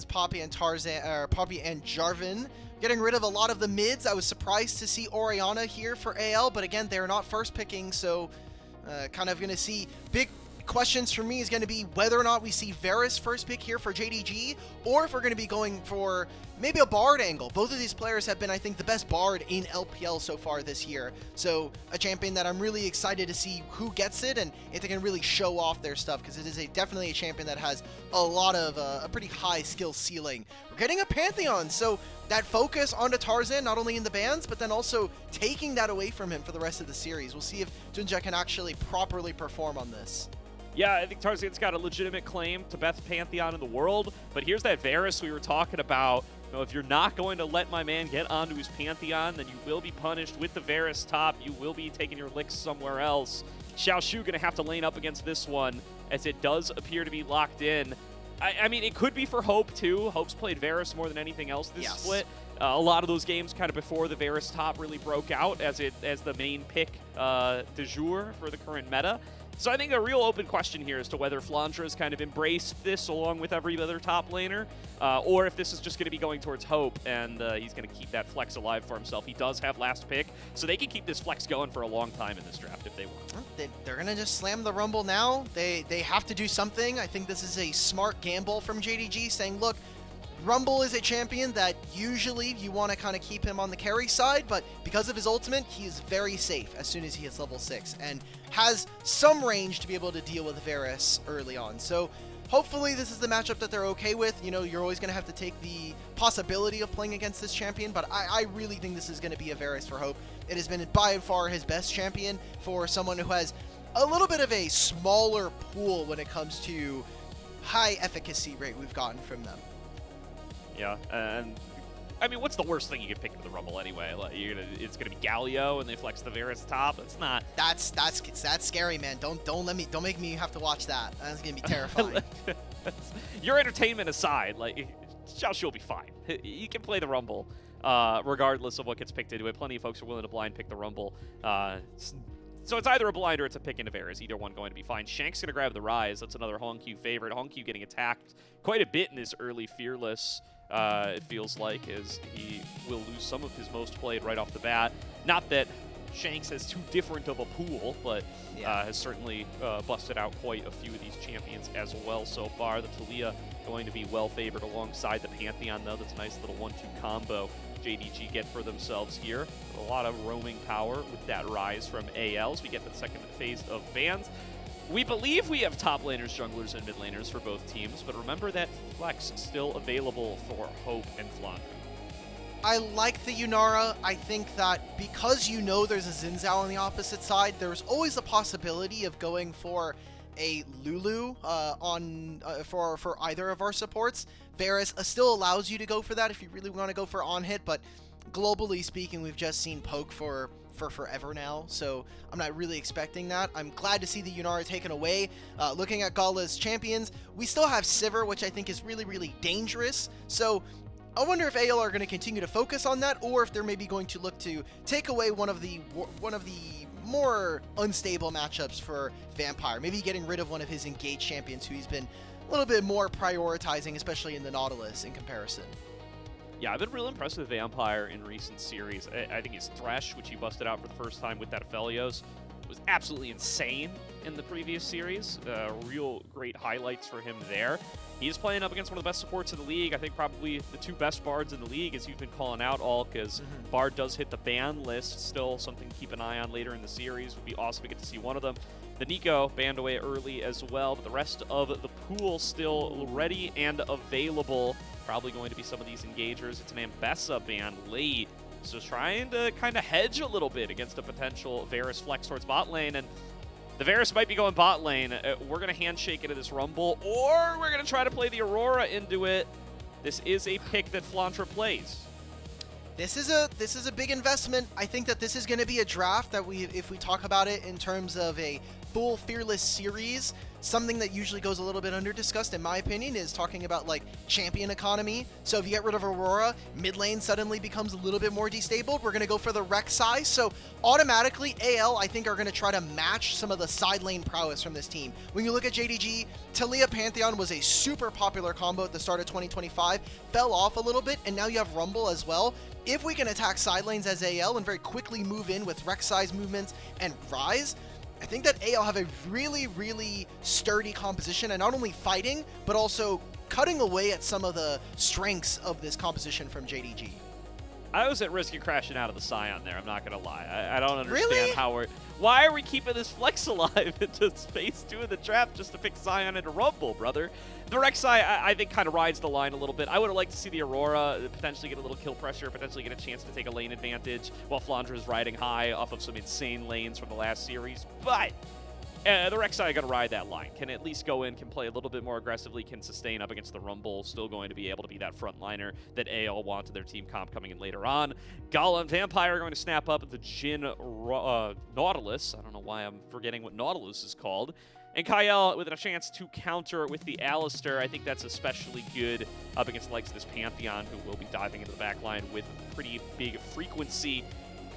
champions, Poppy and Tarzan, or Poppy and Jarvan. Getting rid of a lot of the mids. I was surprised to see Orianna here for AL, but again, they're not first picking, so kind of going to see big questions for me is going to be whether or not we see Varus first pick here for JDG, or if we're going to be going for maybe a Bard angle. Both of these players have been, I think, the best Bard in LPL so far this year. So a champion that I'm really excited to see who gets it and if they can really show off their stuff, because it is definitely a champion that has a lot of a pretty high skill ceiling. We're getting a Pantheon, so that focus onto Tarzan, not only in the bans, but then also taking that away from him for the rest of the series. We'll see if JunJia can actually properly perform on this. Yeah, I think Tarzan's got a legitimate claim to best Pantheon in the world, but here's that Varus we were talking about. You know, if you're not going to let my man get onto his Pantheon, then you will be punished with the Varus top. You will be taking your licks somewhere else. Xiaoxu going to have to lane up against this one, as it does appear to be locked in. I mean, it could be for Hope, too. Hope's played Varus more than anything else this split. A lot of those games kind of before the Varus top really broke out as the main pick du jour for the current meta. So I think a real open question here as to whether Flandre has kind of embraced this along with every other top laner, or if this is just going to be going towards Hope, and he's going to keep that flex alive for himself. He does have last pick, so they can keep this flex going for a long time in this draft if they want. They're going to just slam the Rumble now. They have to do something. I think this is a smart gamble from JDG, saying, look, Rumble is a champion that usually you want to kind of keep him on the carry side, but because of his ultimate, he is very safe as soon as he hits level 6 and has some range to be able to deal with Varus early on. So hopefully this is the matchup that they're okay with. You know, you're always going to have to take the possibility of playing against this champion, but I really think this is going to be a Varus for Hope. It has been by far his best champion for someone who has a little bit of a smaller pool when it comes to high efficacy rate we've gotten from them. Yeah, and I mean, what's the worst thing you could pick into the Rumble anyway? Like, it's gonna be Galio, and they flex the Varus top. It's not. That's scary, man. Don't make me have to watch that. That's gonna be terrifying. Your entertainment aside, like, Xiaoxu will be fine. He can play the Rumble, regardless of what gets picked into it. Plenty of folks are willing to blind pick the Rumble. So it's either a blind or it's a pick into Varus. Either one going to be fine. Shanks going to grab the Rise. That's another HongQ favorite. HongQ getting attacked quite a bit in this early Fearless, it feels like, as he will lose some of his most played right off the bat. Not that Shanks has too different of a pool, but has certainly busted out quite a few of these champions as well so far. The Talia going to be well favored alongside the Pantheon, though. That's a nice little 1-2 combo JDG get for themselves here. A lot of roaming power with that Rise from AL as we get to the second phase of bans. We believe we have top laners, junglers, and mid laners for both teams, but remember that flex still available for Hope and Flandre. I like the Yunara. I think that because you know there's a Xin Zhao on the opposite side, there's always a possibility of going for a Lulu for either of our supports. Varus still allows you to go for that if you really want to go for on-hit, but globally speaking, we've just seen poke for forever now, so I'm not really expecting that. I'm glad to see the Yunara taken away. Looking at Gala's champions, we still have Sivir, which I think is really, really dangerous, so I wonder if AL are going to continue to focus on that, or if they're maybe going to look to take away one of the more unstable matchups for Vampire, maybe getting rid of one of his engaged champions who he's been a little bit more prioritizing, especially in the Nautilus in comparison. Yeah, I've been real impressed with Vampire in recent series. I think his Thresh, which he busted out for the first time with that Aphelios, was absolutely insane in the previous series. Real great highlights for him there. He's playing up against one of the best supports in the league. I think probably the two best bards in the league, as you've been calling out, Alk, as Bard does hit the ban list. Still something to keep an eye on later in the series. Would be awesome to get to see one of them. The Nico banned away early as well, but the rest of the pool still ready and available. Probably going to be some of these engagers. It's an Ambessa ban late, so trying to kind of hedge a little bit against a potential Varus flex towards bot lane, and the Varus might be going bot lane. We're going to handshake into this Rumble, or we're going to try to play the Aurora into it. This is a pick that Flandre plays. This is a big investment. I think that this is going to be a draft that if we talk about it in terms of a full Fearless series, something that usually goes a little bit under discussed, in my opinion, is talking about like champion economy. So if you get rid of Aurora, mid lane suddenly becomes a little bit more destabilized. We're going to go for the Rek'Sai. So automatically, AL, I think, are going to try to match some of the side lane prowess from this team. When you look at JDG, Taliyah Pantheon was a super popular combo at the start of 2025, fell off a little bit, and now you have Rumble as well. If we can attack side lanes as AL and very quickly move in with Rek'Sai's movements and Rise, I think that AL have a really, really sturdy composition, and not only fighting, but also cutting away at some of the strengths of this composition from JDG. I was at risk of crashing out of the Scion there, I'm not going to lie. I don't understand Really? how we're... Why are we keeping this Flex alive into Space 2 in the draft just to pick Scion into Rumble, brother? The Rek'Sai, I think, kind of rides the line a little bit. I would have liked to see the Aurora potentially get a little kill pressure, potentially get a chance to take a lane advantage while Flandre is riding high off of some insane lanes from the last series. But the Rek'Sai got to ride that line. Can at least go in, can play a little bit more aggressively, can sustain up against the Rumble, still going to be able to be that front liner that AL wanted their team comp coming in later on. Gala and Vampire are going to snap up the Jhin Nautilus. I don't know why I'm forgetting what Nautilus is called. And Kael with a chance to counter with the Alistar. I think that's especially good up against the likes of this Pantheon, who will be diving into the backline with pretty big frequency.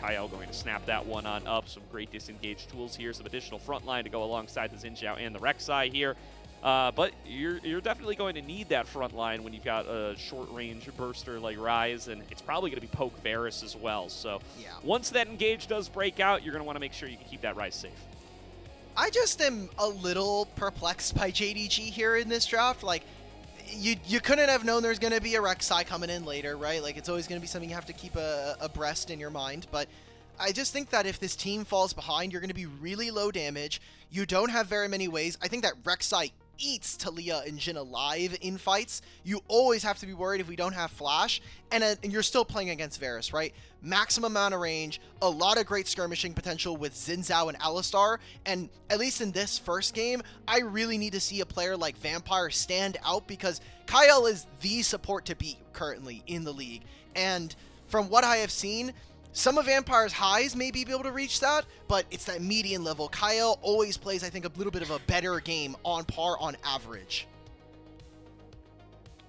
Kael going to snap that one on up. Some great disengage tools here. Some additional front line to go alongside the XinJia and the Rek'Sai here. But you're definitely going to need that front line when you've got a short-range burster like Rise, and it's probably going to be poke Varus as well. So Yeah. Once that engage does break out, you're going to want to make sure you can keep that Rise safe. I just am a little perplexed by JDG here in this draft. Like, you couldn't have known there's going to be a Rek'Sai coming in later, right? Like, it's always going to be something you have to keep abreast in your mind. But I just think that if this team falls behind, you're going to be really low damage. You don't have very many ways. I think that Rek'Sai eats Taliyah and Jhin alive in fights. You always have to be worried if we don't have Flash, and you're still playing against Varus, right? Maximum amount of range, a lot of great skirmishing potential with XinJia and Alistar, and at least in this first game, I really need to see a player like Vampire stand out, because Kael is the support to beat currently in the league, and from what I have seen, some of Vampire's highs may be able to reach that, but it's that median level. Kael always plays, I think, a little bit of a better game on par on average.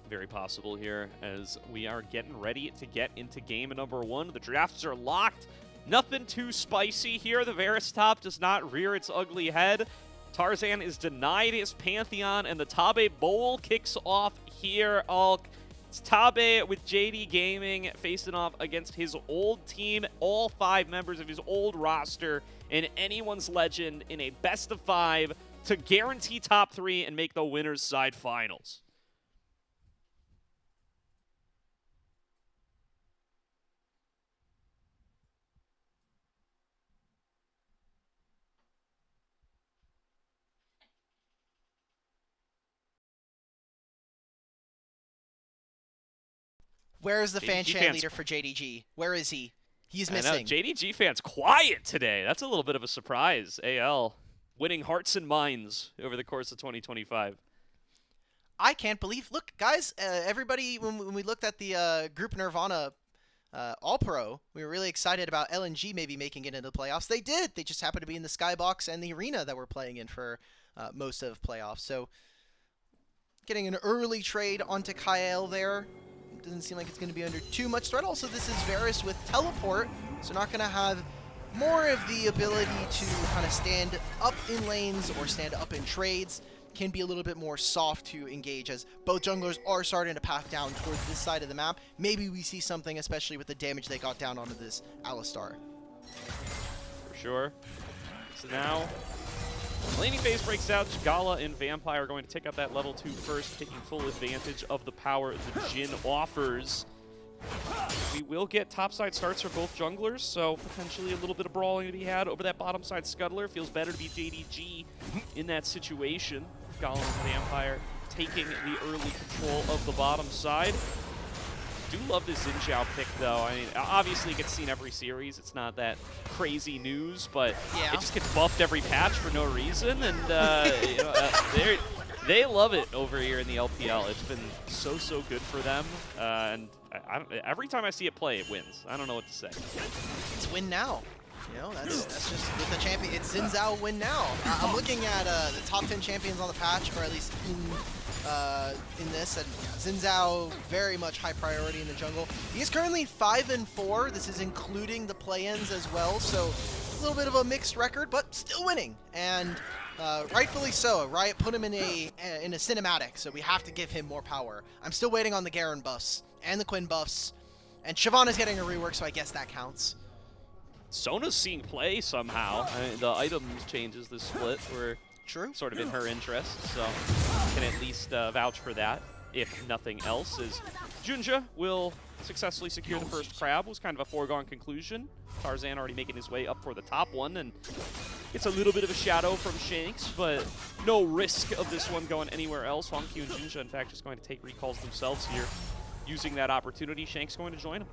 Very possible here as we are getting ready to get into game number one. The drafts are locked. Nothing too spicy here. The Varus top does not rear its ugly head. Tarzan is denied his Pantheon, and the Tabe Bowl kicks off here. Alk. It's Tabe with JD Gaming facing off against his old team, all 5 members of his old roster, and anyone's legend in a best of 5 to guarantee top 3 and make the winner's side finals. Where is the fan JDG chant fans- leader for JDG? Where is he? He's I know, missing. JDG fans quiet today. That's a little bit of a surprise. AL winning hearts and minds over the course of 2025. I can't believe. Look, guys, everybody, when we looked at the Group Nirvana All-Pro, we were really excited about LNG maybe making it into the playoffs. They did. They just happened to be in the Skybox and the arena that we're playing in for most of playoffs. So getting an early trade onto Kael there. Doesn't seem like it's going to be under too much threat. Also, this is Varus with teleport, so not going to have more of the ability to kind of stand up in lanes or stand up in trades. Can be a little bit more soft to engage, as both junglers are starting to path down towards this side of the map. Maybe we see something, especially with the damage they got down onto this Alistar. For sure. So now, laning phase breaks out. Gala and Vampire are going to take up that level 2 first, taking full advantage of the power the Jhin offers. We will get topside starts for both junglers, so potentially a little bit of brawling to be had over that bottom side scuttler. Feels better to be JDG in that situation. Gala and Vampire taking the early control of the bottom side. Do love this XinJia pick, though. I mean, obviously it gets seen every series. It's not that crazy news, but Yeah. it just gets buffed every patch for no reason, and you know, they love it over here in the LPL. It's been so good for them, and every time I see it play, it wins. I don't know what to say. It's win now. You know, that's just with the champion. It's Xin Zhao win now. I'm looking at the top 10 champions on the patch, or at least in this, and Xin Zhao very much high priority in the jungle. He is currently 5-4. This is including the play-ins as well, so a little bit of a mixed record, but still winning, and rightfully so. Riot put him in a cinematic, so we have to give him more power. I'm still waiting on the Garen buffs and the Quinn buffs, and Siobhan is getting a rework, so I guess that counts. Sona's seeing play somehow. I mean, the items changes this split were sort of in her interest, so can at least vouch for that, if nothing else. As JunJia will successfully secure the first crab, was kind of a foregone conclusion. Tarzan already making his way up for the top one, and it's a little bit of a shadow from Shanks, but no risk of this one going anywhere else. HongQ and JunJia, in fact, just going to take recalls themselves here. Using that opportunity, Shanks going to join him.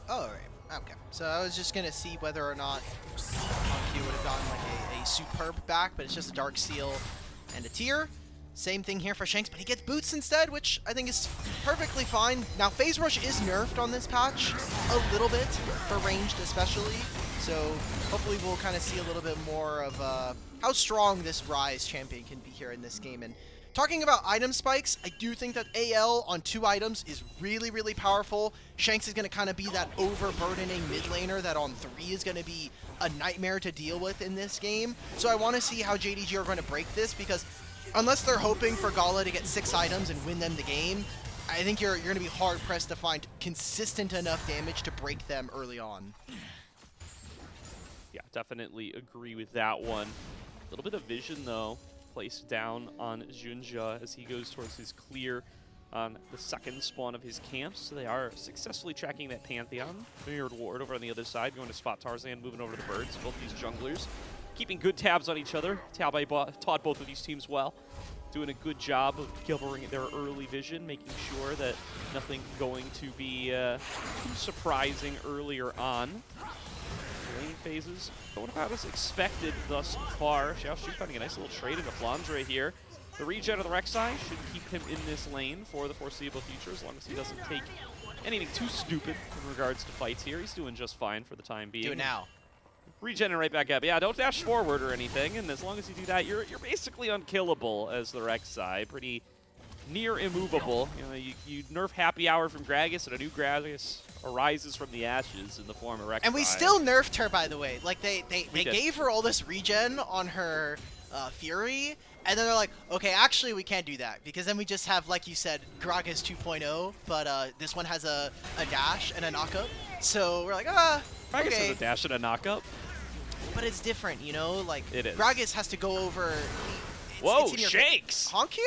Oh, right. Okay. So I was just going to see whether or not HongQ would have gotten like a superb back, but it's just a Dark Seal and a tier. Same thing here for Shanks, but he gets boots instead, which I think is perfectly fine. Now, Phase Rush is nerfed on this patch a little bit, for ranged especially, so hopefully we'll kind of see a little bit more of how strong this Rise champion can be here in this game. And talking about item spikes, I do think that AL on 2 items is really, really powerful. Shanks is going to kind of be that overburdening mid laner that on 3 is going to be a nightmare to deal with in this game. So I want to see how JDG are going to break this, because unless they're hoping for Gala to get 6 items and win them the game, I think you're going to be hard-pressed to find consistent enough damage to break them early on. Yeah, definitely agree with that one. A little bit of vision, though, placed down on JunJia as he goes towards his clear on the second spawn of his camps. So they are successfully tracking that Pantheon. Mirrored Ward over on the other side, going to spot Tarzan, moving over to the birds. Both these junglers keeping good tabs on each other. Tabai taught both of these teams well. Doing a good job of covering their early vision, making sure that nothing going to be too surprising earlier on. Lane phases going about as expected thus far. Xiaoxu finding a nice little trade into Flandre here. The regen of the Rek'Sai should keep him in this lane for the foreseeable future, as long as he doesn't take anything too stupid in regards to fights here. He's doing just fine for the time being. Do it now. Regenerate back up. Yeah, don't dash forward or anything, and as long as you do that, you're basically unkillable as the Rek'Sai. Pretty near immovable. You know, you nerf Happy Hour from Gragas, and a new Gragas arises from the ashes in the form of Rek'Sai. And we still nerfed her, by the way. Like, they gave her all this regen on her Fury, and then they're like, okay, actually, we can't do that, because then we just have, like you said, Gragas 2.0, but this one has a dash and a knockup. So we're like, Gragas has a dash and a knockup. But it's different, you know? Like, it is. Gragas has to go over... Whoa, Shanks! HongQ?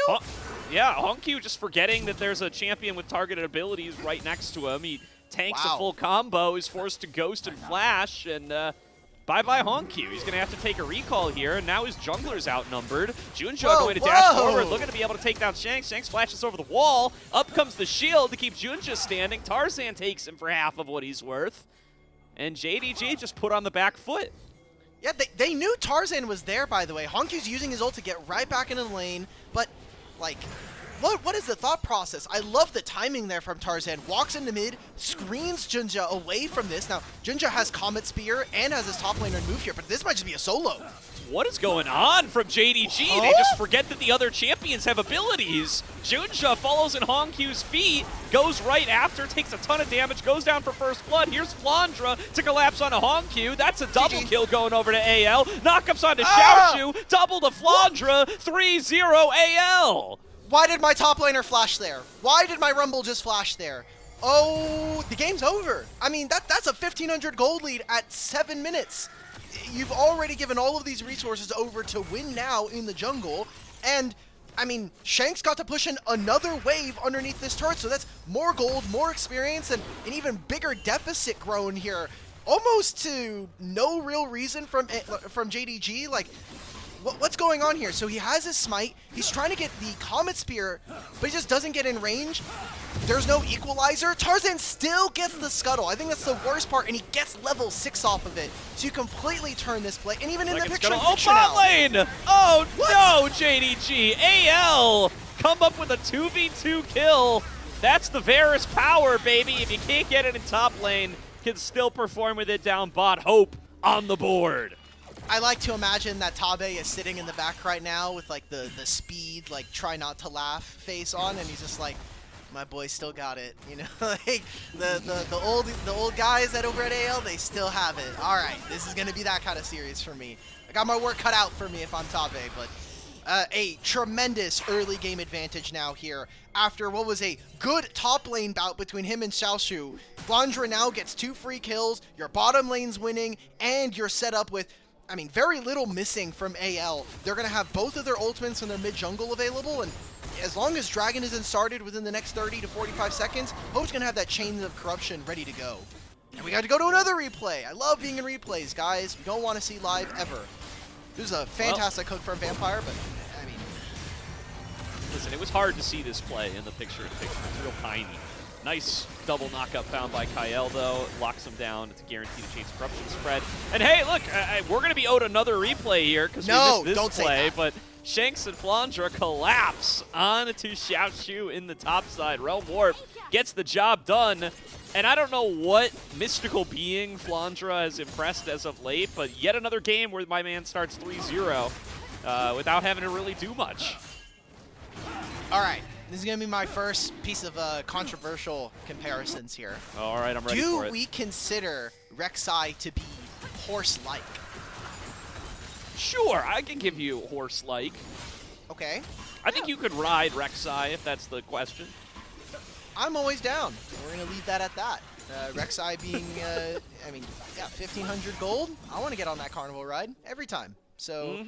Yeah, HongQ just forgetting that there's a champion with targeted abilities right next to him. He tanks a full combo, is forced to ghost and flash, and bye-bye HongQ. He's going to have to take a recall here, and now his jungler's outnumbered. JunJia going to dash forward, looking to be able to take down Shanks. Shanks flashes over the wall. Up comes the shield to keep JunJia standing. Tarzan takes him for half of what he's worth. And JDG just put on the back foot. Yeah, they knew Tarzan was there, by the way. HongQ's using his ult to get right back into the lane, but, like, what is the thought process? I love the timing there from Tarzan. Walks into mid, screens JunJia away from this. Now, JunJia has Comet Spear and has his top laner move here, but this might just be a solo. What is going on from JDG? Huh? They just forget that the other champions have abilities. JunJia follows in HongQ's feet, goes right after, takes a ton of damage, goes down for first blood. Here's Flandre to collapse onto HongQ. That's a double kill going over to AL. Knockups onto Xiaoxu, double to Flandre, 3-0 AL. Why did my top laner flash there? Why did my Rumble just flash there? Oh, the game's over. I mean, that's a 1,500 gold lead at 7 minutes. You've already given all of these resources over to win now in the jungle, and I mean, Shanks got to push in another wave underneath this turret, so that's more gold, more experience, and an even bigger deficit grown here, almost to no real reason from JDG. Like, what's going on here? So he has his smite, he's trying to get the Comet Spear, but he just doesn't get in range. There's no equalizer. Tarzan still gets the scuttle. I think that's the worst part, and he gets level 6 off of it. So you completely turn this play, and even in the picture bot lane! Oh no, JDG! AL come up with a 2v2 kill. That's the Varus power, baby. If you can't get it in top lane, can still perform with it down bot. Hope on the board. I like to imagine that Tabe is sitting in the back right now with like the speed, like try not to laugh face on, and he's just like, my boy still got it, you know, like the old guys that over at AL, they still have it. All right, this is gonna be that kind of series for me. I got my work cut out for me if I'm Tabe, but a tremendous early game advantage now here after what was a good top lane bout between him and Xiaoxu. Flandre now gets 2 free kills, your bottom lane's winning, and you're set up with, I mean, very little missing from AL. They're going to have both of their ultimates and their mid-jungle available, and as long as Dragon isn't started within the next 30 to 45 seconds, Hope's going to have that chain of corruption ready to go. And we got to go to another replay. I love being in replays, guys. We don't want to see live ever. This is a fantastic hook from Vampire, but, I mean... Listen, it was hard to see this play in the picture-in-picture. It's real tiny. Nice double knockup found by Kael, though. Locks him down. It's a guaranteed chance of corruption spread. And hey, look, we're going to be owed another replay here because we missed this play. But Shanks and Flandre collapse onto Xiaoxu in the top side. Realm Warp gets the job done. And I don't know what mystical being Flandre has impressed as of late, but yet another game where my man starts 3-0 without having to really do much. All right. This is going to be my first piece of controversial comparisons here. All right, I'm ready for it. Do we consider Rek'Sai to be horse-like? Sure, I can give you horse-like. Okay. I think you could ride Rek'Sai if that's the question. I'm always down. We're going to leave that at that. Rek'Sai being, I mean, yeah, 1,500 gold. I want to get on that carnival ride every time. So...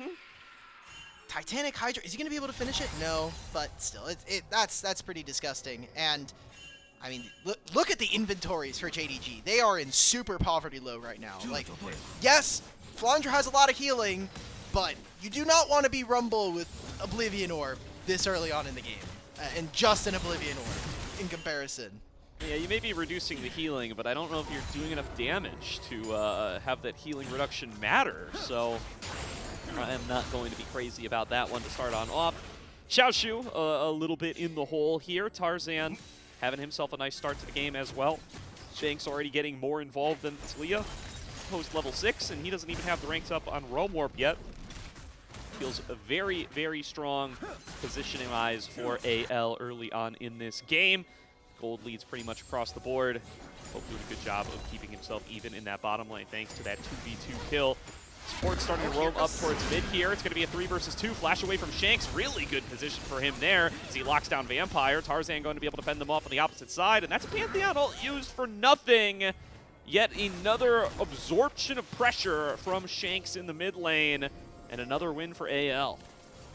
Titanic Hydra, is he going to be able to finish it? No, but still, that's pretty disgusting. And, I mean, look at the inventories for JDG. They are in super poverty low right now. Like, yes, Flandre has a lot of healing, but you do not want to be Rumble with Oblivion Orb this early on in the game. And just an Oblivion Orb in comparison. Yeah, you may be reducing the healing, but I don't know if you're doing enough damage to have that healing reduction matter, so... I am not going to be crazy about that one to start on off. Xiaoxu a little bit in the hole here. Tarzan having himself a nice start to the game as well. Shanks already getting more involved than Talia post level 6, and he doesn't even have the ranks up on Realm Warp yet. Feels a very, very strong positioning-wise for AL early on in this game. Gold leads pretty much across the board. Hope doing a good job of keeping himself even in that bottom lane thanks to that 2v2 kill. Support starting to roam up towards mid here. It's going to be a 3 versus 2. Flash away from Shanks. Really good position for him there as he locks down Vampire. Tarzan going to be able to fend them off on the opposite side. And that's a Pantheon ult used for nothing. Yet another absorption of pressure from Shanks in the mid lane. And another win for AL.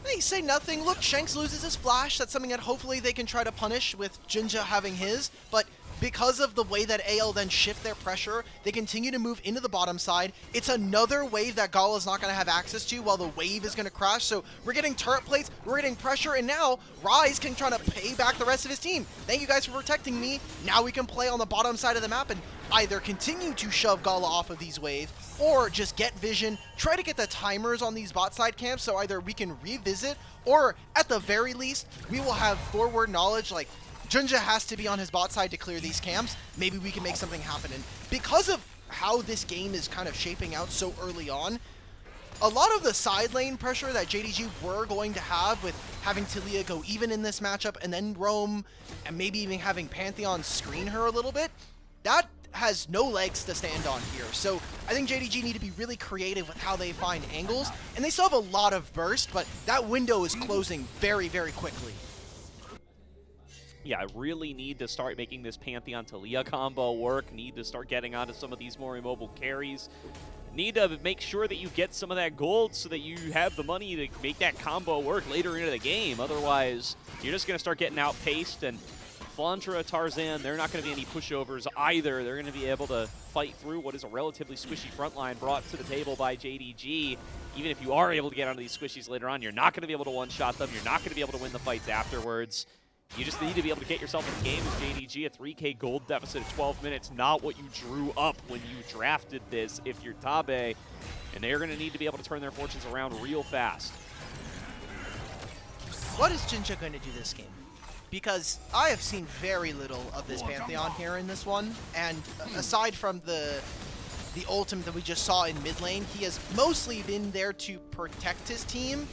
Hey, say nothing. Look, Shanks loses his flash. That's something that hopefully they can try to punish with JunJia having his. But because of the way that AL then shift their pressure, they continue to move into the bottom side. It's another wave that Gala is not going to have access to while the wave is going to crash. So we're getting turret plates, we're getting pressure, and now Rise can try to pay back the rest of his team. Thank you guys for protecting me. Now we can play on the bottom side of the map and either continue to shove Gala off of these waves or just get vision, try to get the timers on these bot side camps so either we can revisit or at the very least, we will have forward knowledge like JunJia has to be on his bot side to clear these camps. Maybe we can make something happen. And because of how this game is kind of shaping out so early on, a lot of the side lane pressure that JDG were going to have with having Talia go even in this matchup and then roam and maybe even having Pantheon screen her a little bit, that has no legs to stand on here. So I think JDG need to be really creative with how they find angles. And they still have a lot of burst, but that window is closing very, very quickly. Yeah, I really need to start making this Pantheon-Talia combo work. Need to start getting onto some of these more immobile carries. Need to make sure that you get some of that gold so that you have the money to make that combo work later into the game. Otherwise, you're just going to start getting outpaced. And Flandre, Tarzan, they're not going to be any pushovers either. They're going to be able to fight through what is a relatively squishy front line brought to the table by JDG. Even if you are able to get onto these squishies later on, you're not going to be able to one-shot them. You're not going to be able to win the fights afterwards. You just need to be able to get yourself in the game with JDG. A 3K gold deficit at 12 minutes, not what you drew up when you drafted this if you're Tabe. And they're going to need to be able to turn their fortunes around real fast. What is JunJia going to do this game? because I have seen very little of this Pantheon here in this one, and aside from the ultimate that we just saw in mid lane, he has mostly been there to protect his team.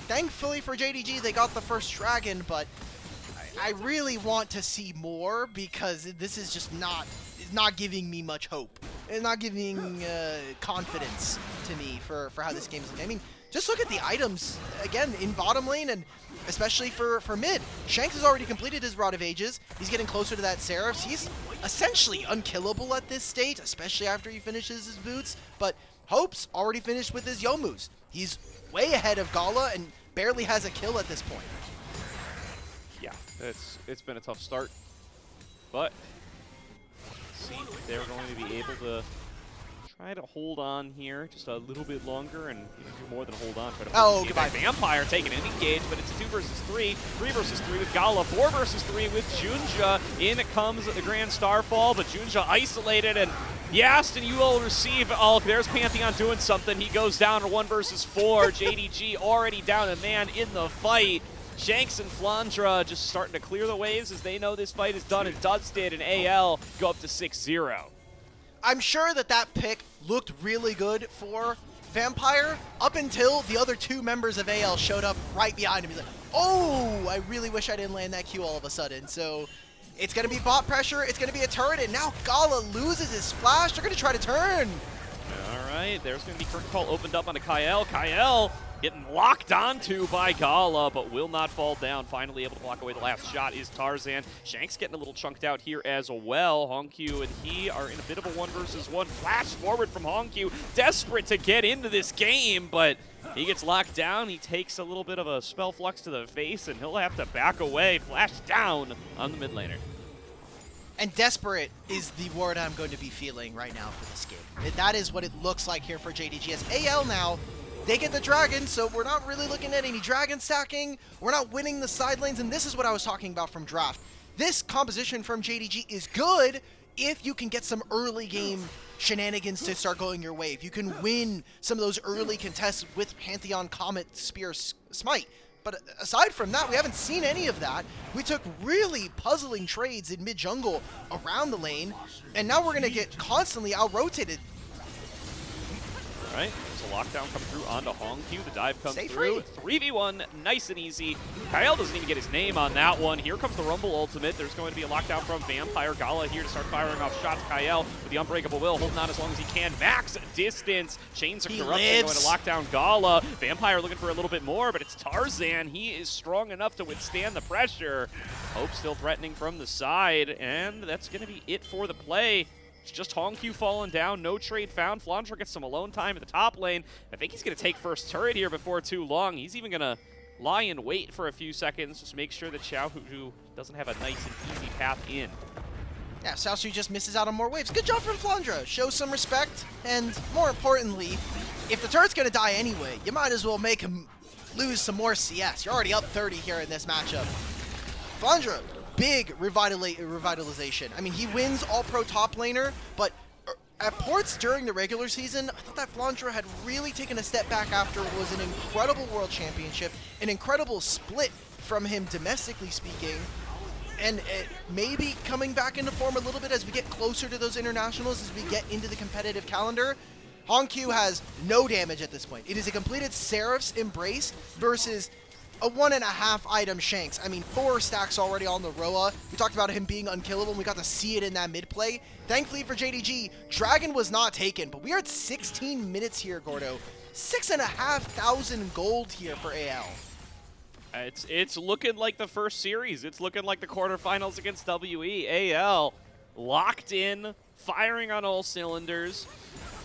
Thankfully for JDG, they got the first dragon, but I really want to see more because this is just not giving me much hope. It's not giving confidence to me for how this game is looking. I mean, just look at the items, again, in bottom lane, and especially for mid. Shanks has already completed his Rod of Ages. He's getting closer to that Seraphs. He's essentially unkillable at this state, especially after he finishes his boots. But Hope's already finished with his Youmu's. He's way ahead of Gala and barely has a kill at this point. Yeah, it's been a tough start, but see if they're going to be able to try to hold on here just a little bit longer and even do more than hold on. Goodbye. Vampire taking an engage, but it's a 2 versus 3, 3 versus 3 with Gala, 4 versus 3 with JunJia. In comes the Grand Starfall, but JunJia isolated, and Yastin, you will receive Alk. There's Pantheon doing something. He goes down to 1 versus 4. JDG already down a man in the fight. Shanks and Flandre just starting to clear the waves as they know this fight is done, and Dusted and AL go up to 6-0. I'm sure that pick looked really good for Vampire up until the other 2 members of AL showed up right behind him. He's like, oh, I really wish I didn't land that Q all of a sudden. So it's going to be bot pressure. It's going to be a turret, and now Gala loses his flash. They're going to try to turn. All right, there's going to be curtain call opened up onto Kael. Kael getting locked onto by Gala, but will not fall down. Finally able to block away the last shot is Tarzan. Shanks getting a little chunked out here as well. HongQ and he are in a bit of a 1 versus 1. Flash forward from HongQ, desperate to get into this game, but he gets locked down. He takes a little bit of a spell flux to the face, and he'll have to back away. Flash down on the mid laner. And desperate is the word I'm going to be feeling right now for this game. That is what it looks like here for JDG. As AL now, they get the dragon, so we're not really looking at any dragon stacking. We're not winning the side lanes, and this is what I was talking about from draft. This composition from JDG is good if you can get some early game shenanigans to start going your way. If you can win some of those early contests with Pantheon, Comet, Spear, Smite. But aside from that, we haven't seen any of that. We took really puzzling trades in mid-jungle around the lane, and now we're going to get constantly out-rotated. All right, there's a lockdown coming through onto HongQ. The dive comes Stay through. free. 3v1, nice and easy. Kael doesn't even get his name on that one. Here comes the Rumble ultimate. There's going to be a lockdown from Vampire. Gala here to start firing off shots. Kael with the Unbreakable Will, holding on as long as he can. Max distance. Chains of Corruption going to lock down Gala. Vampire looking for a little bit more, but it's Tarzan. He is strong enough to withstand the pressure. Hope still threatening from the side, and that's going to be it for the play. It's just HongQ falling down, no trade found. Flandre gets some alone time at the top lane. I think he's going to take first turret here before too long. He's even going to lie in wait for a few seconds, just make sure that Xiaoxu doesn't have a nice and easy path in. Yeah, Xiaoxu just misses out on more waves. Good job from Flandre. Show some respect, and more importantly, if the turret's going to die anyway, you might as well make him lose some more CS. You're already up 30 here in this matchup. Flandre, big revitalization. I mean, he wins All-Pro top laner, but at ports during the regular season, I thought that Flandre had really taken a step back after what was an incredible World Championship, an incredible split from him domestically speaking, and maybe coming back into form a little bit as we get closer to those internationals, as we get into the competitive calendar. HongQ has no damage at this point. It is a completed Seraph's Embrace versus a 1.5 item Shanks. I mean, 4 stacks already on the Roa. We talked about him being unkillable, and we got to see it in that mid play. Thankfully for JDG, Dragon was not taken, but we are at 16 minutes here, Gordo. 6,500 gold here for AL. It's looking like the first series. It's looking like the quarterfinals against WE. AL locked in, firing on all cylinders.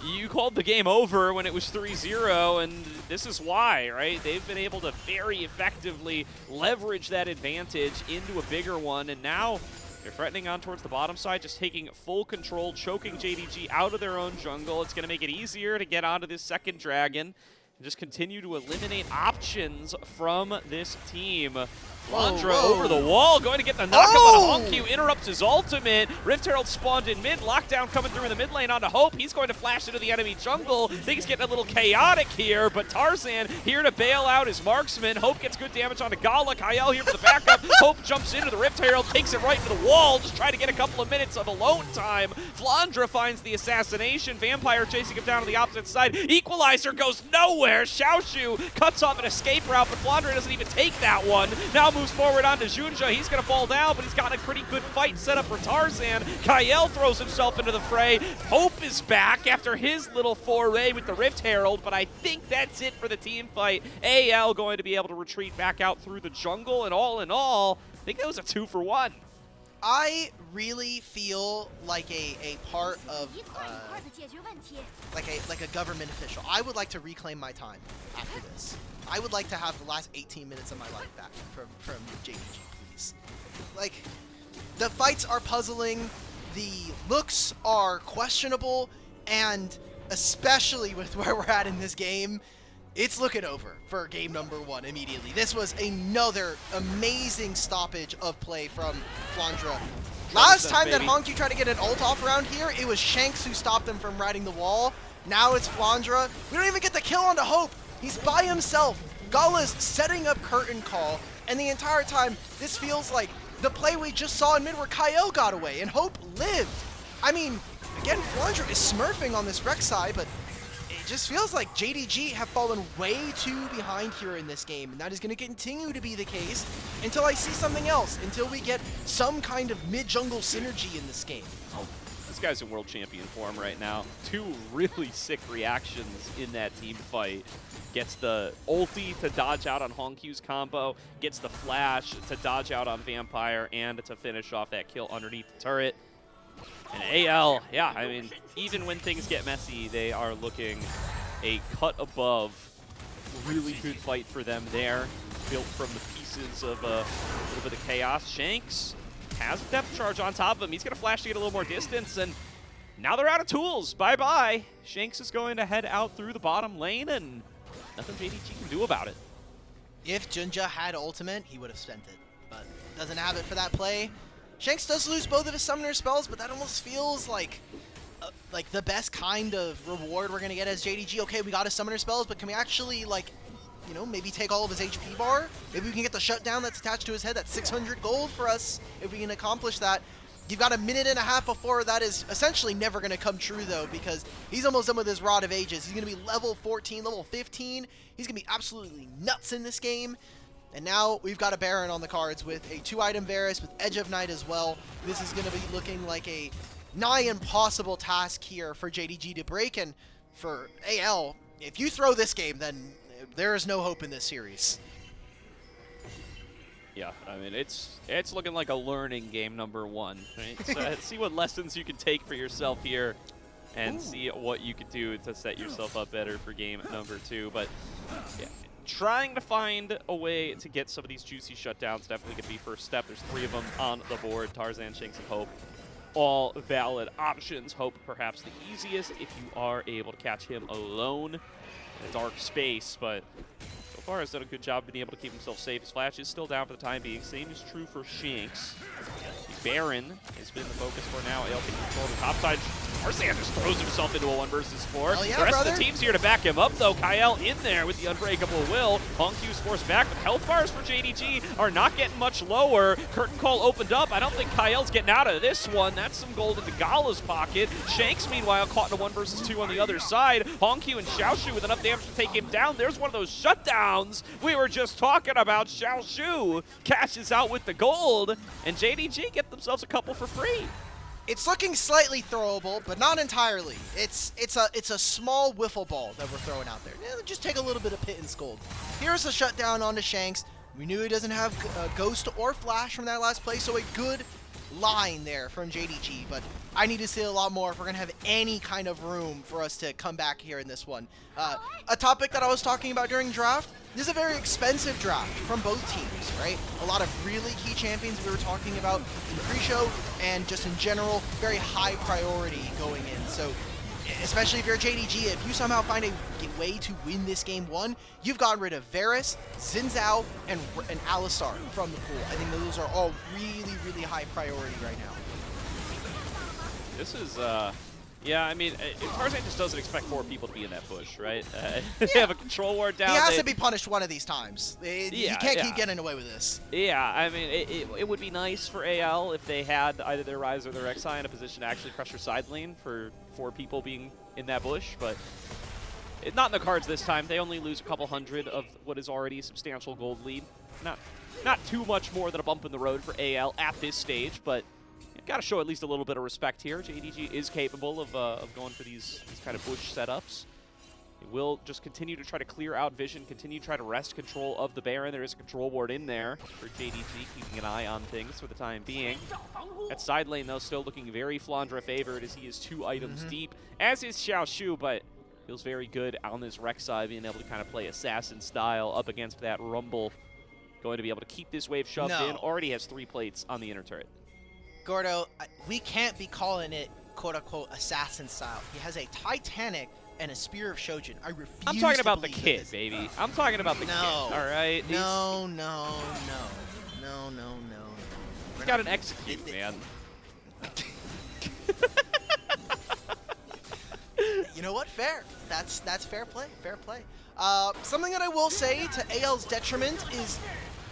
You called the game over when it was 3-0, and this is why, right? They've been able to very effectively leverage that advantage into a bigger one, and now they're threatening on towards the bottom side, just taking full control, choking JDG out of their own jungle. It's going to make it easier to get onto this second dragon and just continue to eliminate options from this team. Flandre whoa. over the wall, going to get the knockup on HongQ, interrupts his ultimate. Rift Herald spawned in mid, lockdown coming through in the mid lane onto Hope. He's going to flash into the enemy jungle. Things getting a little chaotic here, but Tarzan here to bail out his marksman. Hope gets good damage onto Gala. Kael here for the backup. Hope jumps into the Rift Herald, takes it right into the wall, just trying to get a couple of minutes of alone time. Flandre finds the assassination. Vampire chasing him down to the opposite side. Equalizer goes nowhere. Xiaoxu cuts off an escape route, but Flandre doesn't even take that one. Now moves forward onto JunJia. He's going to fall down, but he's got a pretty good fight set up for Tarzan. Kael throws himself into the fray. Hope is back after his little foray with the Rift Herald, but I think that's it for the team fight. AL going to be able to retreat back out through the jungle, and all in all, I think that was a 2-for-1. I really feel like a part of like a government official. I would like to reclaim my time after this. I would like to have the last 18 minutes of my life back from JDG, please. Like, the fights are puzzling, the looks are questionable, and especially with where we're at in this game, it's looking over for game number 1 immediately. This was another amazing stoppage of play from Flandre. Last time that HongQ tried to get an ult off around here, it was Shanks who stopped them from riding the wall. Now it's Flandre. We don't even get the kill onto Hope. He's by himself. Gala's setting up curtain call, and the entire time, this feels like the play we just saw in mid where Kael got away and Hope lived. I mean, again, Flandre is smurfing on this Rek'Sai, but it just feels like JDG have fallen way too behind here in this game, and that is going to continue to be the case until I see something else, until we get some kind of mid-jungle synergy in this game. This guy's in world champion form right now. 2 really sick reactions in that team fight. Gets the ulti to dodge out on HongQ's combo, gets the flash to dodge out on Vampire, and to finish off that kill underneath the turret. And AL, yeah, I mean, even when things get messy, they are looking a cut above. Really good fight for them there, built from the pieces of a little bit of chaos. Shanks has a depth charge on top of him. He's going to flash to get a little more distance, and now they're out of tools. Bye-bye. Shanks is going to head out through the bottom lane, and nothing JDG can do about it. If JunJia had ultimate, he would have spent it, but doesn't have it for that play. Shanks does lose both of his summoner spells, but that almost feels like the best kind of reward we're going to get as JDG. Okay, we got his summoner spells, but can we actually, like, you know, maybe take all of his HP bar? Maybe we can get the shutdown that's attached to his head. That's 600 gold for us if we can accomplish that. You've got a minute and a half before that is essentially never going to come true, though, because he's almost done with his Rod of Ages. He's going to be level 14, level 15. He's going to be absolutely nuts in this game. And now we've got a Baron on the cards with a 2-item Varus with Edge of Night as well. This is going to be looking like a nigh impossible task here for JDG to break. And for AL, if you throw this game, then there is no hope in this series. Yeah, I mean, it's looking like a learning game number 1. Right? So, see what lessons you can take for yourself here and see what you could do to set yourself up better for game number 2. But yeah, trying to find a way to get some of these juicy shutdowns definitely could be first step. There's 3 of them on the board. Tarzan, Shanks, and Hope. All valid options. Hope perhaps the easiest if you are able to catch him alone in a dark space, but so far has done a good job being able to keep himself safe. His flash is still down for the time being. Same is true for Shanks. The Baron has been the focus for now. AL can control the top side. Tarzan just throws himself into a 1 versus 4. Yeah, the rest brother. of the team's here to back him up, though. Kael in there with the Unbreakable Will. HongQ's forced back, but health bars for JDG are not getting much lower. Curtain Call opened up. I don't think Kael's getting out of this one. That's some gold in the Gala's pocket. Shanks, meanwhile, caught in a 1 versus 2 on the other side. HongQ and Xiaoxu with enough damage to take him down. There's one of those shutdowns we were just talking about. Xiaoxu cashes out with the gold, and JDG get themselves a couple for free. It's looking slightly throwable, but not entirely. It's a small wiffle ball that we're throwing out there. Just take a little bit of pit and scold. Here's a shutdown onto Shanks. We knew he doesn't have Ghost or Flash from that last play, so a good line there from JDG, but I need to see a lot more if we're going to have any kind of room for us to come back here in this one. A topic that I was talking about during draft, this is a very expensive draft from both teams, right? A lot of really key champions we were talking about in the pre-show, and just in general, very high priority going in. So especially if you're JDG, if you somehow find a way to win this game 1, you've gotten rid of Varus, Xin Zhao, and Alistar from the pool. I think those are all really, really high priority right now. This is, yeah, I mean, Tarzan just doesn't expect 4 people to be in that bush, right? They have a control ward down. He has to be punished one of these times. He can't keep getting away with this. Yeah, I mean, it would be nice for AL if they had either their Ryze or their Rek'Sai in a position to actually pressure side lane for 4 people being in that bush, but not in the cards this time. They only lose a couple hundred of what is already a substantial gold lead. Not too much more than a bump in the road for AL at this stage, but got to show at least a little bit of respect here. JDG is capable of going for these kind of bush setups. It will just continue to try to clear out vision, continue to try to wrest control of the Baron. There is a control ward in there for JDG, keeping an eye on things for the time being. At side lane, though, still looking very Flandre favored as he is 2 items deep, as is Xiaoxu, but feels very good on this Rek'Sai, being able to kind of play assassin style up against that Rumble. Going to be able to keep this wave shoved in. Already has 3 plates on the inner turret. Gordo, we can't be calling it quote-unquote assassin style. He has a Titanic and a Spear of Shojin. I refuse I'm talking to about the believe kid, baby. I'm talking about the kid, all right? No. He's got an execute, man. You know what? Fair. That's fair play. Fair play. Something that I will say to AL's detriment is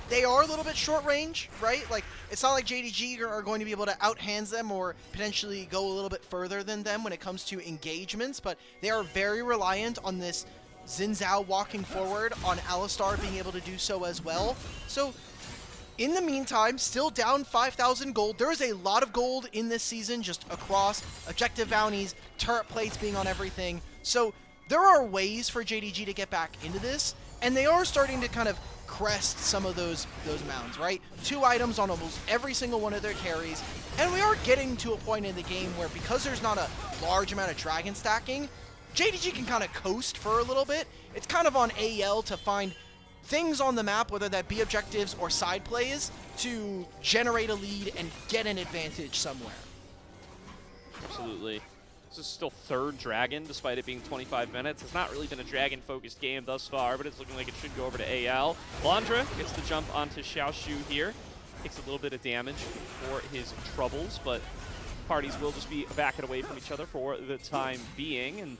they are a little bit short range, right? Like, it's not like JDG are going to be able to out-hands them or potentially go a little bit further than them when it comes to engagements, but they are very reliant on this Xin Zhao walking forward, on Alistar being able to do so as well. So, in the meantime, still down 5,000 gold. There is a lot of gold in this season just across objective bounties, turret plates being on everything. So, there are ways for JDG to get back into this, and they are starting to kind of crest some of those mounds, right? 2 items on almost every single one of their carries, and we are getting to a point in the game where, because there's not a large amount of dragon stacking, JDG can kind of coast for a little bit. It's kind of on AL to find things on the map, whether that be objectives or side plays, to generate a lead and get an advantage somewhere. Absolutely. This is still 3rd Dragon, despite it being 25 minutes. It's not really been a Dragon-focused game thus far, but it's looking like it should go over to AL. Flandre gets the jump onto Xiaoxu here. Takes a little bit of damage for his troubles, but parties will just be backing away from each other for the time being. And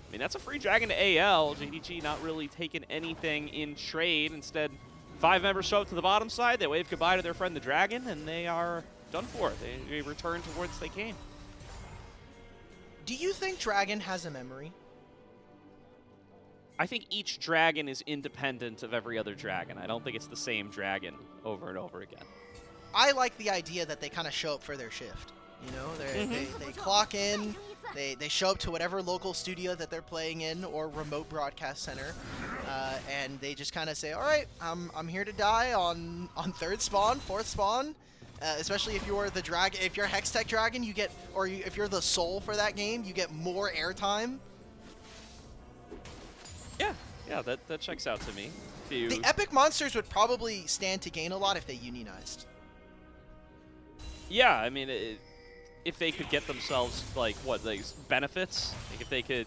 I mean, that's a free Dragon to AL. JDG not really taking anything in trade. Instead, 5 members show up to the bottom side. They wave goodbye to their friend the Dragon, and they are done for. They return to whence they came. Do you think Dragon has a memory? I think each dragon is independent of every other dragon. I don't think it's the same dragon over and over again. I like the idea that they kind of show up for their shift. You know, they clock in, they show up to whatever local studio that they're playing in or remote broadcast center, and they just kind of say, all right, I'm here to die on 3rd spawn, 4th spawn. Especially if you're the dragon, if you're Hextech Dragon, you get, or if you're the soul for that game, you get more airtime. Yeah, that checks out to me. The epic monsters would probably stand to gain a lot if they unionized. Yeah, I mean, if they could get themselves like benefits, like if they could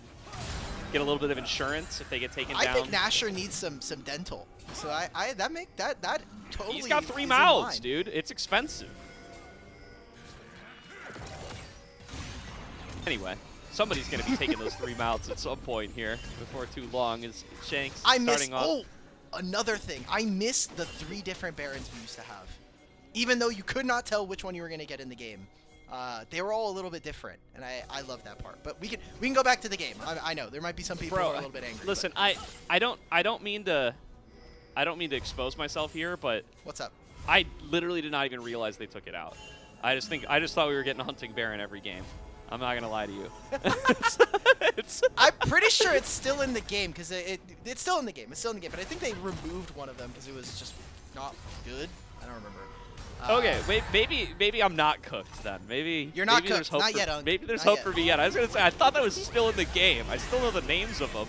get a little bit of insurance if they get taken down. I think Nasher needs some dental. So that totally. He's got 3 mouths, dude. It's expensive. Anyway, somebody's gonna be taking those 3 mouths at some point here before too long. Is Shanks starting off? Oh, another thing. I miss the 3 different Barons we used to have. Even though you could not tell which one you were gonna get in the game. They were all a little bit different, and I love that part. But we can go back to the game. I know there might be some people who are a little bit angry. Listen, I don't mean to expose myself here, but what's up? I literally did not even realize they took it out. I just thought we were getting a hunting Baron every game. I'm not gonna lie to you. I'm pretty sure it's still in the game because it's still in the game. It's still in the game, but I think they removed one of them because it was just not good. I don't remember. Okay, wait, maybe I'm not cooked then. Maybe you're not cooked. Not yet, Unc. Maybe there's hope for me yet. I was gonna say I thought that was still in the game. I still know the names of them.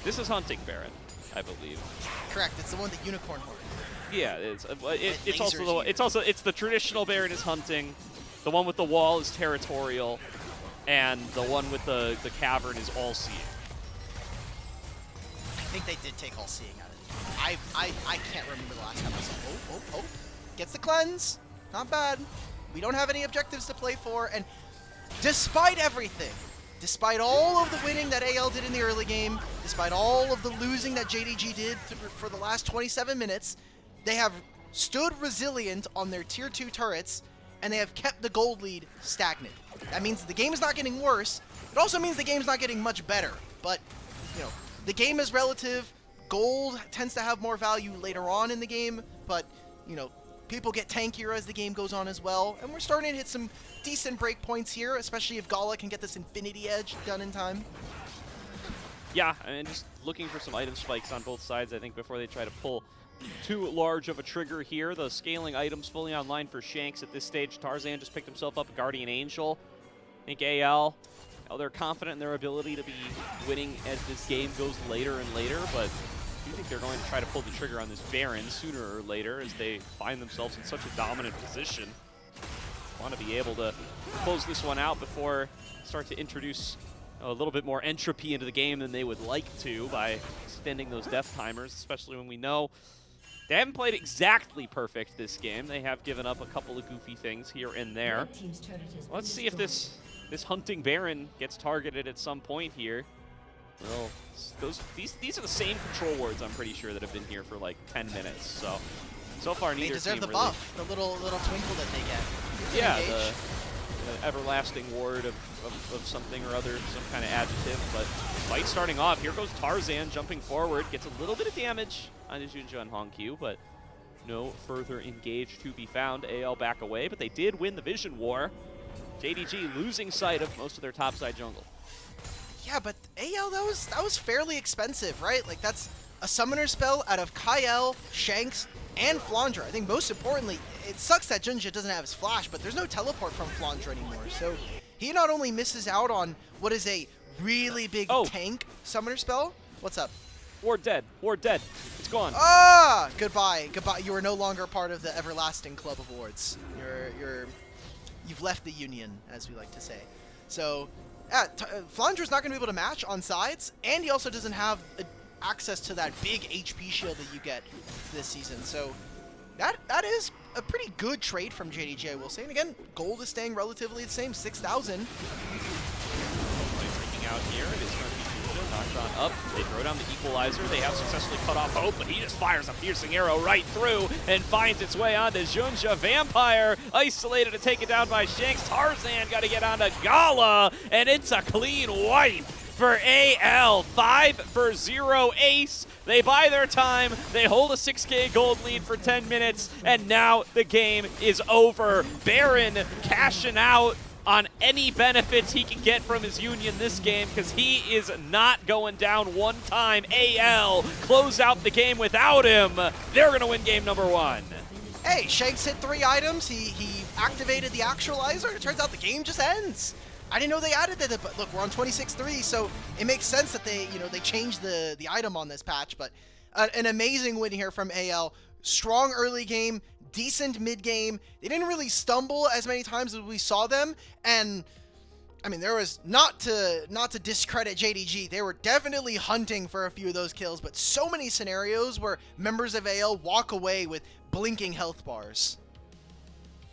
This is hunting Baron, I believe. Correct. It's the one with the unicorn horn. Yeah, it's also the traditional Baron is hunting. The one with the wall is territorial. and the one with the cavern is all seeing. I think they did take all seeing out of it. I can't remember the last time I saw. Oh. Gets the cleanse. Not bad. We don't have any objectives to play for, and despite everything, despite all of the winning that AL did in the early game, despite all of the losing that JDG did for the last 27 minutes, they have stood resilient on their tier 2 turrets, and they have kept the gold lead stagnant. That means the game is not getting worse. It also means the game's not getting much better. But, you know, the game is relative. Gold tends to have more value later on in the game, but, you know, people get tankier as the game goes on as well. And we're starting to hit some decent breakpoints here, especially if Gala can get this Infinity Edge done in time. Yeah, I mean, just looking for some item spikes on both sides, I think, before they try to pull too large of a trigger here. The scaling items fully online for Shanks at this stage. Tarzan just picked himself up a Guardian Angel. I think AL, they're confident in their ability to be winning as this game goes later and later, but I do think they're going to try to pull the trigger on this Baron sooner or later as they find themselves in such a dominant position. Want to be able to close this one out before start to introduce a little bit more entropy into the game than they would like to by extending those death timers, especially when we know they haven't played exactly perfect this game. They have given up a couple of goofy things here and there. Let's see if this hunting Baron gets targeted at some point here. Well, these are the same control wards, I'm pretty sure, that have been here for like 10 minutes. So far, neither They deserve team the really, buff, the little twinkle that they get. yeah, the everlasting ward of something or other, some kind of adjective. But fight starting off. Here goes Tarzan jumping forward, gets a little bit of damage on his JunJia and HongQ, but no further engage to be found. AL back away, but they did win the Vision War. JDG losing sight of most of their topside jungle. Yeah, but AL, that was fairly expensive, right? Like, that's a summoner spell out of Kael, Shanks, and Flandre. I think most importantly, it sucks that JunJia doesn't have his flash, but there's no teleport from Flandre anymore. So he not only misses out on what is a really big tank summoner spell. What's up? Ward dead. Ward dead. It's gone. Ah! Goodbye. Goodbye. You are no longer part of the everlasting club of wards. You've left the union, as we like to say. So, yeah, Flandre's not going to be able to match on sides, and he also doesn't have access to that big HP shield that you get this season. So that is a pretty good trade from JDG, I will say. And again, gold is staying relatively the same, 6,000. Taking out here, it is going to be JunJia, knocked on up. They throw down the equalizer. They have successfully cut off Hope, but he just fires a piercing arrow right through and finds its way onto JunJia. Vampire isolated to take it down by Shanks. Tarzan got to get onto Gala, and it's a clean wipe for AL. 5-0 ace. They buy their time. They hold a 6K gold lead for 10 minutes, and now the game is over. Baron cashing out on any benefits he can get from his union this game, because he is not going down one time. AL close out the game without him. They're going to win game number 1. Hey, Shanks hit 3 items. He activated the actualizer, and it turns out the game just ends. I didn't know they added that, but look, we're on 26-3, so it makes sense that they changed the item on this patch. But an amazing win here from AL. Strong early game, decent mid game. They didn't really stumble as many times as we saw them, and I mean, there was not to discredit JDG. They were definitely hunting for a few of those kills, but so many scenarios where members of AL walk away with blinking health bars.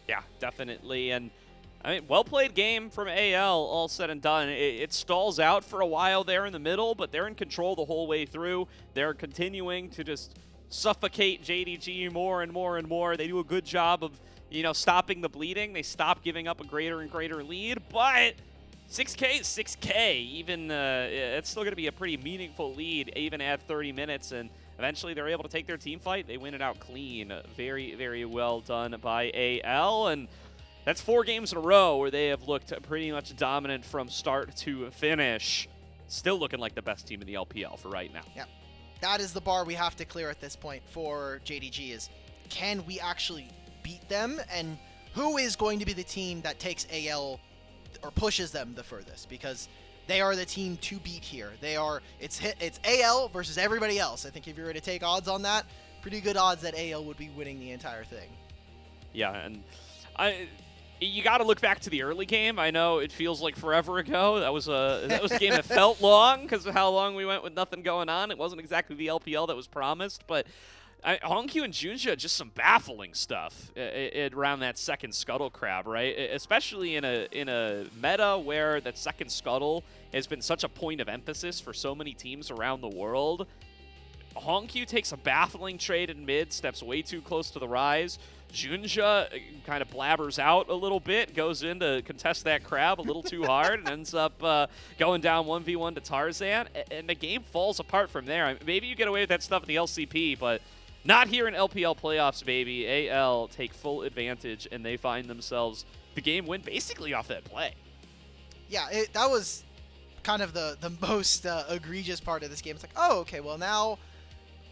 Yeah, definitely, and I mean, well-played game from AL, all said and done. It stalls out for a while there in the middle, but they're in control the whole way through. They're continuing to just suffocate JDG more and more and more. They do a good job of, stopping the bleeding. They stop giving up a greater and greater lead, but 6K is 6K. Even it's still going to be a pretty meaningful lead, even at 30 minutes, and eventually they're able to take their team fight. They win it out clean. Very, very well done by AL, and that's 4 games in a row where they have looked pretty much dominant from start to finish. Still looking like the best team in the LPL for right now. Yeah, that is the bar we have to clear at this point for JDG is, can we actually beat them? And who is going to be the team that takes AL or pushes them the furthest? Because they are the team to beat here. It's AL versus everybody else. I think if you were to take odds on that, pretty good odds that AL would be winning the entire thing. Yeah, and You got to look back to the early game. I know it feels like forever ago. That was a game that felt long because of how long we went with nothing going on. It wasn't exactly the LPL that was promised, but HongQ and JunJia, just some baffling stuff around that second scuttle crab, right? Especially in a meta where that second scuttle has been such a point of emphasis for so many teams around the world. HongQ takes a baffling trade in mid, steps way too close to the rise. JunJia kind of blabbers out a little bit, goes in to contest that crab a little too hard, and ends up going down 1v1 to Tarzan, and the game falls apart from there. I mean, maybe you get away with that stuff in the LCP, but not here in LPL playoffs, baby. AL take full advantage, and they find themselves the game win basically off that play. Yeah, that was kind of the most egregious part of this game. It's like, oh, okay, well now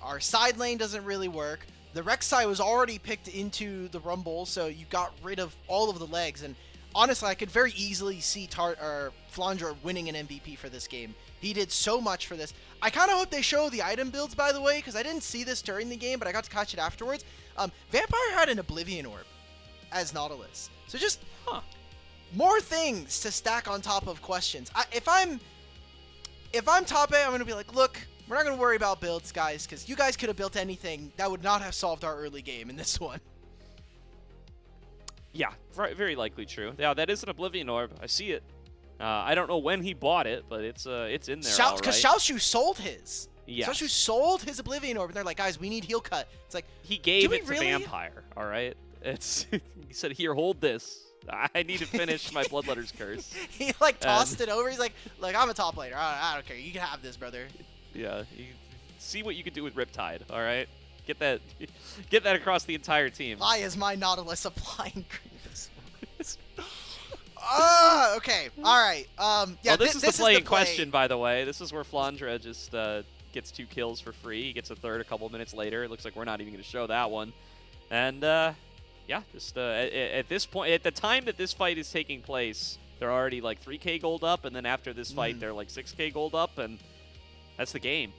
our side lane doesn't really work. The Rek'Sai was already picked into the Rumble, so you got rid of all of the legs. And honestly, I could very easily see Flandre winning an MVP for this game. He did so much for this. I kind of hope they show the item builds, by the way, because I didn't see this during the game, but I got to catch it afterwards. Vampire had an Oblivion Orb as Nautilus. So just more things to stack on top of questions. If I'm top A, I'm going to be like, look, we're not going to worry about builds, guys, because you guys could have built anything. That would not have solved our early game in this one. Yeah, very likely true. Yeah, that is an Oblivion Orb. I see it. I don't know when he bought it, but it's in there. Because Xiaoxu sold his. Yes. Xiaoxu sold his Oblivion Orb, and they're like, guys, we need heal cut. It's like, he gave it to Vampire. All right, he said, here, hold this. I need to finish my Bloodletter's curse. He like tossed it over. He's like, look, I'm a top laner. I don't care. You can have this, brother. Yeah, see what you can do with Riptide. All right, get that across the entire team. Why is my Nautilus applying Grievous? Okay. All right. Yeah. Well, this is the play in question, by the way. This is where Flandre just gets 2 kills for free. He gets a third a couple minutes later. It looks like we're not even going to show that one. And yeah, just at this point, at the time that this fight is taking place, they're already like 3K gold up, and then after this fight, they're like 6K gold up, and that's the game.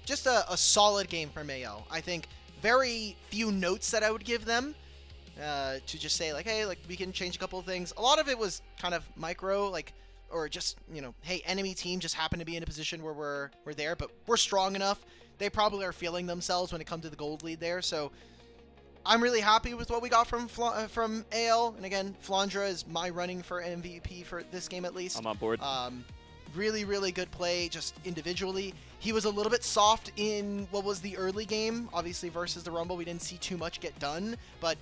Just a solid game from AL. I think very few notes that I would give them. To just say, like, hey, like, we can change a couple of things. A lot of it was kind of micro, like, or just, you know, hey, enemy team just happened to be in a position where we're there, but we're strong enough. They probably are feeling themselves when it comes to the gold lead there. So I'm really happy with what we got from AL. And again, Flandre is my running for MVP for this game at least. I'm on board. Really, really good play just individually. He was a little bit soft in what was the early game. Obviously, versus the Rumble, we didn't see too much get done, but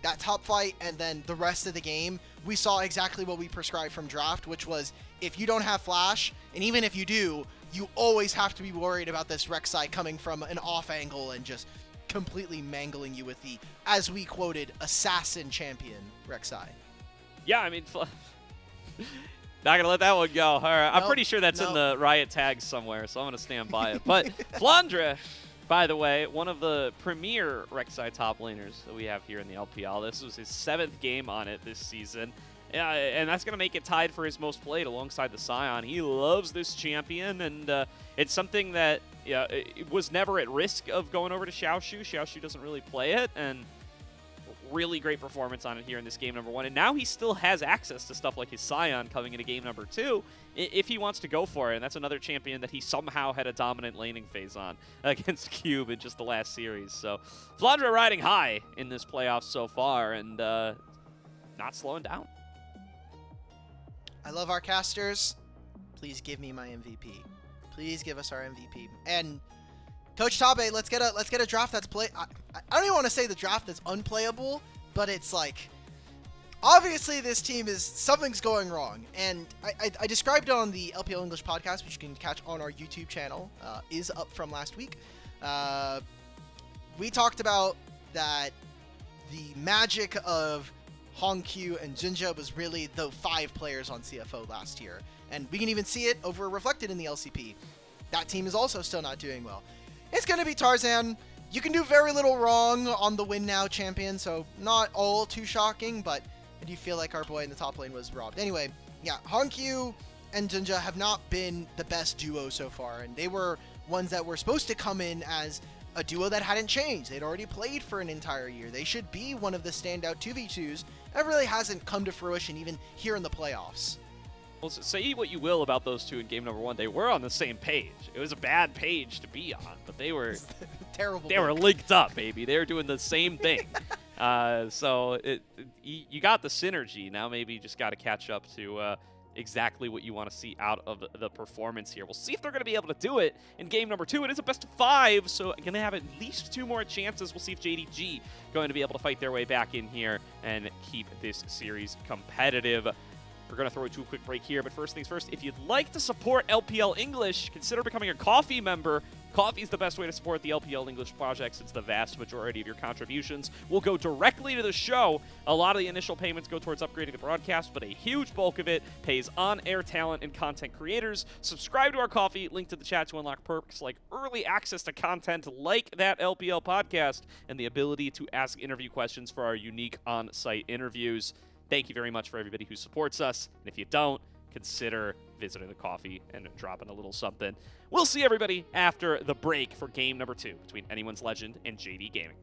that top fight and then the rest of the game, we saw exactly what we prescribed from draft, which was if you don't have flash, and even if you do, you always have to be worried about this Rek'Sai coming from an off angle and just completely mangling you with the, as we quoted, assassin champion Rek'Sai. Yeah, I mean, not going to let that one go. All right, I'm pretty sure that's in the Riot tags somewhere, so I'm going to stand by it. But Flandre, by the way, one of the premier Rek'Sai top laners that we have here in the LPL. This was his 7th game on it this season. And that's going to make it tied for his most played alongside the Scion. He loves this champion, and it's something that it was never at risk of going over to Xiaoxu. Xiaoxu doesn't really play it, and really great performance on it here in this game number 1. And now he still has access to stuff like his Scion coming into game number 2 if he wants to go for it. And that's another champion that he somehow had a dominant laning phase on against Cube in just the last series. So Flandre riding high in this playoff so far, and not slowing down. I love our casters. Please give me my MVP. Please give us our MVP. And Coach Tabe, let's get a draft that's play. I don't even want to say the draft that's unplayable, but it's like obviously this team is something's going wrong. And I described it on the LPL English podcast, which you can catch on our YouTube channel. Is up from last week. We talked about that the magic of HongQ and JunJia was really the 5 players on CFO last year. And we can even see it over reflected in the LCP. That team is also still not doing well. It's going to be Tarzan. You can do very little wrong on the win now champion, so not all too shocking, but I do feel like our boy in the top lane was robbed. Anyway, yeah, HongQ and JunJia have not been the best duo so far, and they were ones that were supposed to come in as a duo that hadn't changed. They'd already played for an entire year. They should be one of the standout 2v2s. That really hasn't come to fruition even here in the playoffs. Well, say what you will about those two in game number 1. They were on the same page. It was a bad page to be on, but they were terrible. They were linked up, baby. They were doing the same thing. So you got the synergy. Now maybe you just got to catch up to exactly what you want to see out of the performance here. We'll see if they're going to be able to do it in game number 2. It is a best of 5, so going to have at least 2 more chances. We'll see if JDG going to be able to fight their way back in here and keep this series competitive. We're going to throw it to a quick break here, but first things first, if you'd like to support LPL English, consider becoming a Ko-fi member. Ko-fi is the best way to support the LPL English project, since the vast majority of your contributions will go directly to the show. A lot of the initial payments go towards upgrading the broadcast, but a huge bulk of it pays on-air talent and content creators. Subscribe to our Ko-fi, link to the chat to unlock perks like early access to content like that LPL podcast, and the ability to ask interview questions for our unique on-site interviews. Thank you very much for everybody who supports us. And if you don't, consider visiting the Ko-fi and dropping a little something. We'll see everybody after the break for game number 2 between Anyone's Legend and JD Gaming.